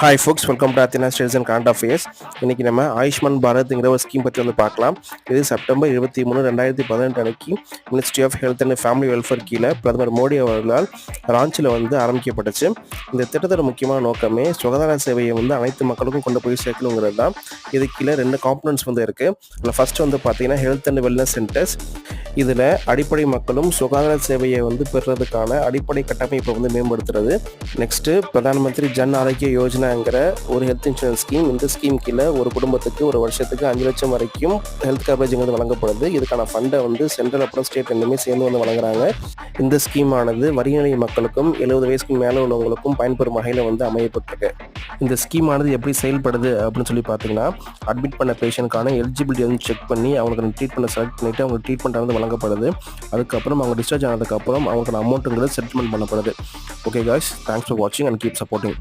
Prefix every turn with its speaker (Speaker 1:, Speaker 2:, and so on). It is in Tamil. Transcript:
Speaker 1: ஹாய் ஃபோக்ஸ், வெல்கம் டு அத்தினா ஸ்டேட்ஸ் அண்ட் கரண்ட் அஃபேர்ஸ். இன்றைக்கி நம்ம ஆயுஷ்மான் பாரத்ங்கிற ஒரு ஸ்கீம் பற்றி பார்க்கலாம். இது செப்டம்பர் 23, 2018 அன்னைக்கு ministry of health and family welfare கீழே பிரதமர் மோடி அவர்களால் ராஞ்சியில் ஆரம்பிக்கப்பட்டுச்சு. இந்த திட்டத்தோட முக்கியமான நோக்கமே சுகாதார சேவையை அனைத்து மக்களுக்கும் கொண்டு போய் சேர்க்கணுங்கிறது தான். இது கீழே 2 காம்பனன்ட்ஸ் இருக்குது. அதில் ஃபஸ்ட்டு பார்த்தீங்கன்னா ஹெல்த் அண்ட் வெல்னஸ் சென்டர்ஸ். இதில் அடிப்படை மக்களும் சுகாதார சேவையை பெறுறதுக்கான அடிப்படை கட்டமைப்பை மேம்படுத்துறது. நெக்ஸ்ட்டு பிரதான் மந்திரி ஜன் ஆரோக்கிய யோஜனாங்கிற ஒரு ஹெல்த் இன்சூரன்ஸ் ஸ்கீம். இந்த ஸ்கீம் கீழே ஒரு குடும்பத்துக்கு ஒரு வருஷத்துக்கு 5 லட்சம் வரைக்கும் ஹெல்த் கவரேஜ் வழங்கப்படுது. இதுக்கான ஃபண்டை சென்ட்ரல் அப்புறம் ஸ்டேட் ரெண்டுமே சேர்ந்து வழங்குறாங்க. இந்த ஸ்கீமானது வரிநிலை மக்களுக்கும் 70 வயசுக்கு மேலே உள்ளவங்களுக்கும் பயன்பெறும் வகையில் அமையப்பட்டிருக்கு. இந்த ஸ்கீமானது எப்படி செயல்படுது அப்படின்னு பார்த்தீங்கன்னா, அட்மிட் பண்ண பேஷண்ட்கான எலிஜிபிலிட்டி செக் பண்ணி அவங்களுக்கு ட்ரீட்மெண்ட் செலக்ட் பண்ணிவிட்டு அவங்க ட்ரீட்மெண்ட் வழங்கப்படுது. அதுக்கப்புறம் அவங்க டிஸ்சார்ஜ் ஆனதுக்கப்புறம் அவங்களுக்கான அமௌண்ட்டுங்கிறது செட்டில்மெண்ட் பண்ணப்படுது. ஓகே காய்ஸ், தேங்க்ஸ் ஃபார் வாட்சிங் அண்ட் கீப் சப்போர்ட்டிங்.